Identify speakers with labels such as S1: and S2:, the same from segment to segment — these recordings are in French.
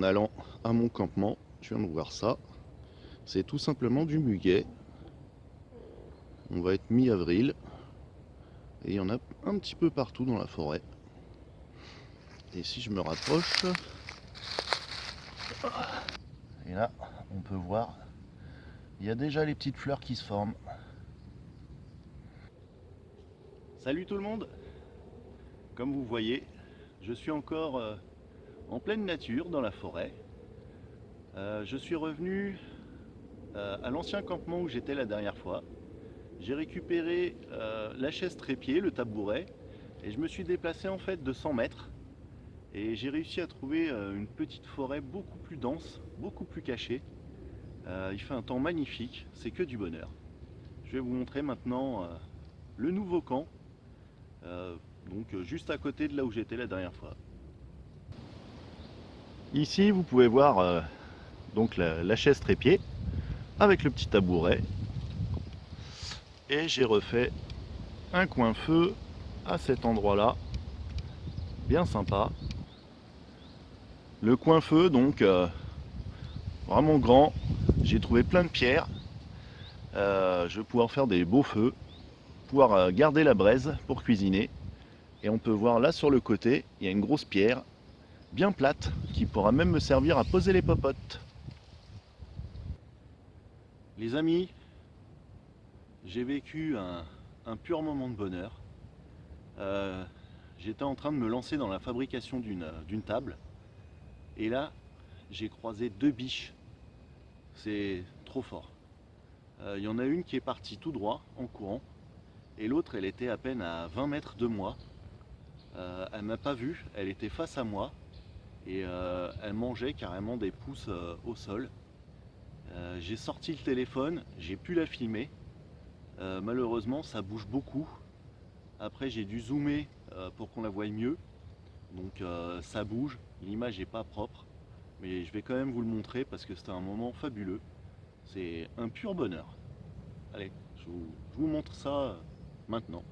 S1: allant à mon campement. Je viens de voir ça. C'est tout simplement du muguet. On va être mi-avril. Et il y en a un petit peu partout dans la forêt. Et si je me rapproche, et là, on peut voir, il y a déjà les petites fleurs qui se forment. Salut tout le monde! Comme vous voyez, je suis encore en pleine nature dans la forêt. Je suis revenu à l'ancien campement où j'étais la dernière fois. J'ai récupéré la chaise trépied, le tabouret, et je me suis déplacé en fait de 100 mètres. Et j'ai réussi à trouver une petite forêt beaucoup plus dense, beaucoup plus cachée. Il fait un temps magnifique, c'est que du bonheur. Je vais vous montrer maintenant le nouveau camp, donc juste à côté de là où j'étais la dernière fois. Ici, vous pouvez voir donc la chaise trépied avec le petit tabouret. Et j'ai refait un coin feu à cet endroit-là, bien sympa. Le coin feu, donc vraiment grand. J'ai trouvé plein de pierres. Je vais pouvoir faire des beaux feux, pouvoir garder la braise pour cuisiner. Et on peut voir là sur le côté, il y a une grosse pierre bien plate qui pourra même me servir à poser les popotes. Les amis, j'ai vécu un pur moment de bonheur. J'étais en train de me lancer dans la fabrication d'une table. Et là, j'ai croisé deux biches. C'est trop fort. Il y en a une qui est partie tout droit en courant. Et l'autre, elle était à peine à 20 mètres de moi. Elle m'a pas vu, elle était face à moi. Et elle mangeait carrément des pousses au sol. J'ai sorti le téléphone, j'ai pu la filmer. Malheureusement, ça bouge beaucoup. Après, j'ai dû zoomer pour qu'on la voie mieux. Donc ça bouge, l'image n'est pas propre. Mais je vais quand même vous le montrer parce que c'était un moment fabuleux. C'est un pur bonheur. Allez, je vous montre ça maintenant.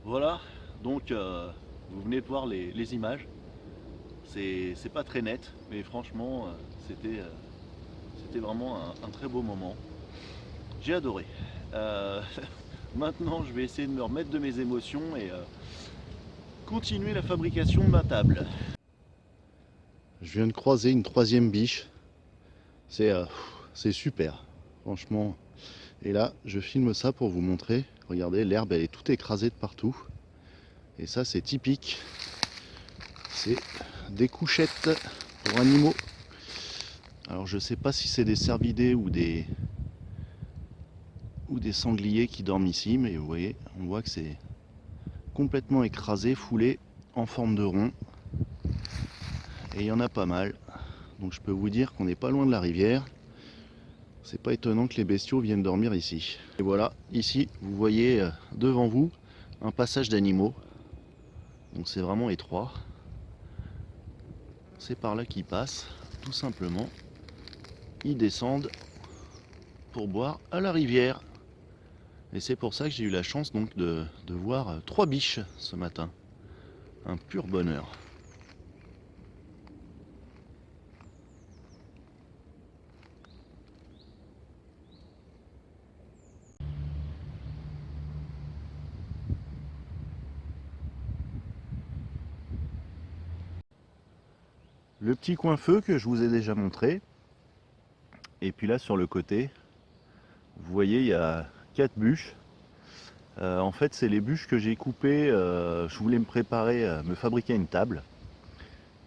S1: Voilà, donc vous venez de voir les images. C'est pas très net, mais franchement, c'était vraiment un très beau moment. J'ai adoré. Euh, Maintenant, je vais essayer de me remettre de mes émotions et continuer la fabrication de ma table. Je viens de croiser une troisième biche. C'est super, franchement. Et là, je filme ça pour vous montrer. Regardez, l'herbe, elle est toute écrasée de partout. Et ça, c'est typique. C'est des couchettes pour animaux. Alors, je sais pas si c'est des cervidés ou des sangliers qui dorment ici, mais vous voyez, on voit que c'est complètement écrasé, foulé, en forme de rond. Et il y en a pas mal. Donc je peux vous dire qu'on n'est pas loin de la rivière. C'est pas étonnant que les bestiaux viennent dormir ici. Et voilà, ici, vous voyez devant vous un passage d'animaux. Donc c'est vraiment étroit. C'est par là qu'ils passent, tout simplement. Ils descendent pour boire à la rivière. Et c'est pour ça que j'ai eu la chance donc de voir trois biches ce matin. Un pur bonheur. Le petit coin feu que je vous ai déjà montré. Et puis là sur le côté, vous voyez, il y a 4 bûches. En fait, c'est les bûches que j'ai coupées. Je voulais me préparer, me fabriquer une table.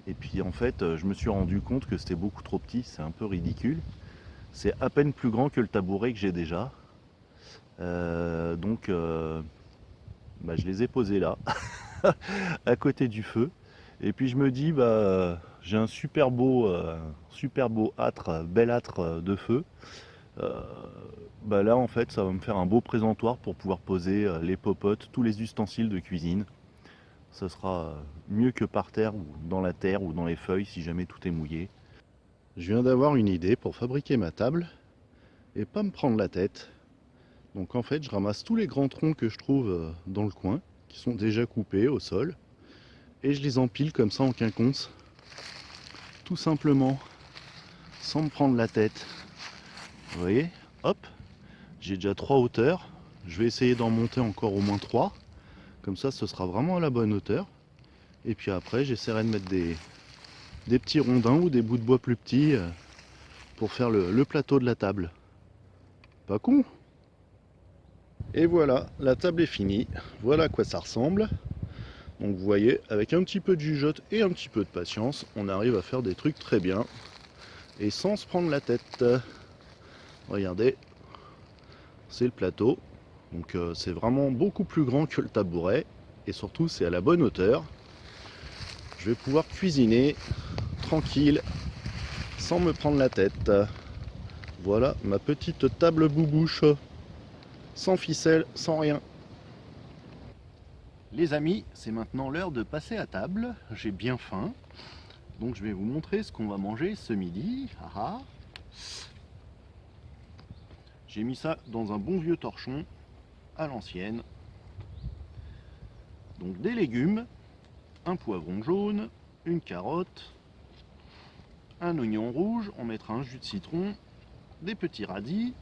S1: Et puis en fait, je me suis rendu compte que c'était beaucoup trop petit, c'est un peu ridicule. C'est à peine plus grand que le tabouret que j'ai déjà. Donc bah, je les ai posés là, à côté du feu. Et puis je me dis, bah, j'ai un super beau âtre, bel âtre de feu. Euh, Bah là en fait ça va me faire un beau présentoir pour pouvoir poser les popotes, tous les ustensiles de cuisine. Ça sera mieux que par terre ou dans la terre ou dans les feuilles si jamais tout est mouillé. Je viens d'avoir une idée pour fabriquer ma table et pas me prendre la tête. Donc en fait je ramasse tous les grands troncs que je trouve dans le coin, qui sont déjà coupés au sol, et je les empile comme ça en quinconce, tout simplement, sans me prendre la tête. Vous voyez, hop, j'ai déjà 3 hauteurs. Je vais essayer d'en monter encore au moins 3. Comme ça, ce sera vraiment à la bonne hauteur. Et puis après, j'essaierai de mettre des petits rondins ou des bouts de bois plus petits pour faire le plateau de la table. Pas con. Et voilà, la table est finie. Voilà à quoi ça ressemble. Donc vous voyez, avec un petit peu de jugeote et un petit peu de patience, on arrive à faire des trucs très bien. Et sans se prendre la tête. Regardez, c'est le plateau. Donc c'est vraiment beaucoup plus grand que le tabouret. Et surtout, c'est à la bonne hauteur. Je vais pouvoir cuisiner tranquille, sans me prendre la tête. Voilà ma petite table boubouche, sans ficelle, sans rien. Les amis, c'est maintenant l'heure de passer à table. J'ai bien faim. Donc je vais vous montrer ce qu'on va manger ce midi. Ah ah. J'ai mis ça dans un bon vieux torchon à l'ancienne. Donc des légumes, un poivron jaune, une carotte, un oignon rouge, on mettra un jus de citron, des petits radis,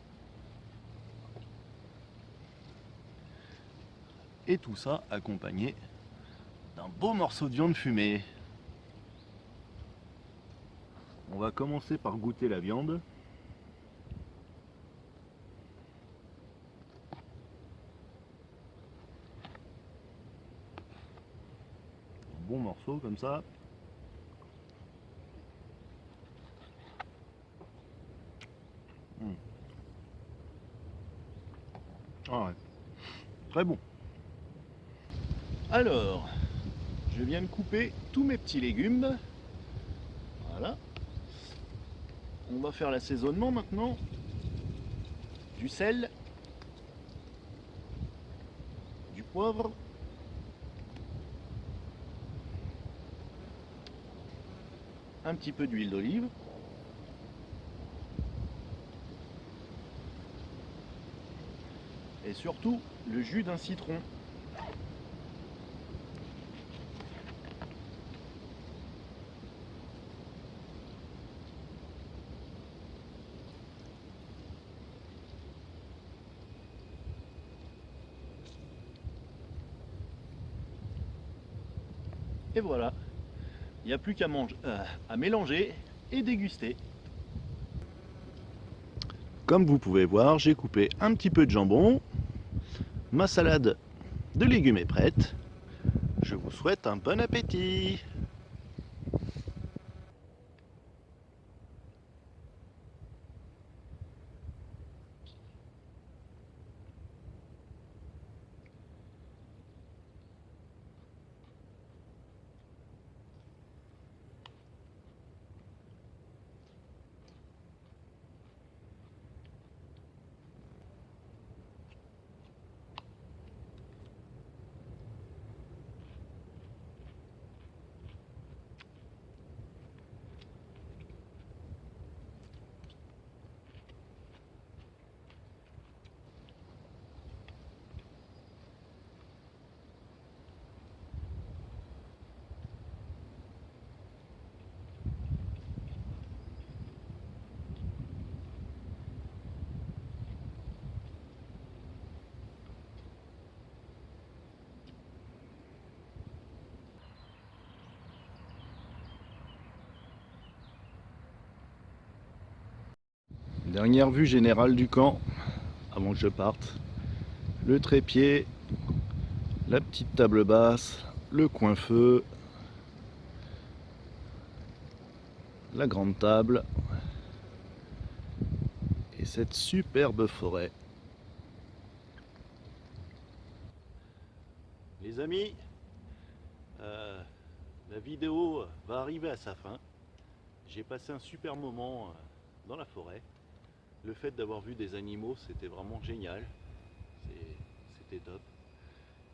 S1: et tout ça accompagné d'un beau morceau de viande fumée. On va commencer par goûter la viande. Un bon morceau comme ça. Ah ouais, très bon. Alors, je viens de couper tous mes petits légumes. Voilà. On va faire l'assaisonnement maintenant. Du sel, du poivre, un petit peu d'huile d'olive, et surtout le jus d'un citron. Et voilà, il n'y a plus qu'à mélanger et déguster. Comme vous pouvez voir, j'ai coupé un petit peu de jambon. Ma salade de légumes est prête. Je vous souhaite un bon appétit. Dernière vue générale du camp avant que je parte. Le trépied, la petite table basse, le coin feu. la grande table et cette superbe forêt. Les amis, la vidéo va arriver à sa fin. J'ai passé un super moment dans la forêt. Le fait d'avoir vu des animaux, c'était vraiment génial. C'était top.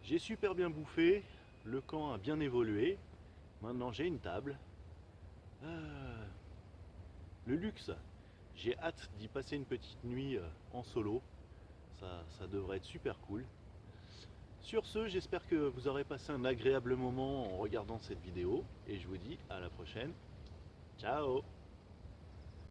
S1: J'ai super bien bouffé, le camp a bien évolué. Maintenant j'ai une table. Le luxe, j'ai hâte d'y passer une petite nuit en solo. Ça devrait être super cool. Sur ce, j'espère que vous aurez passé un agréable moment en regardant cette vidéo et je vous dis à la prochaine. Ciao!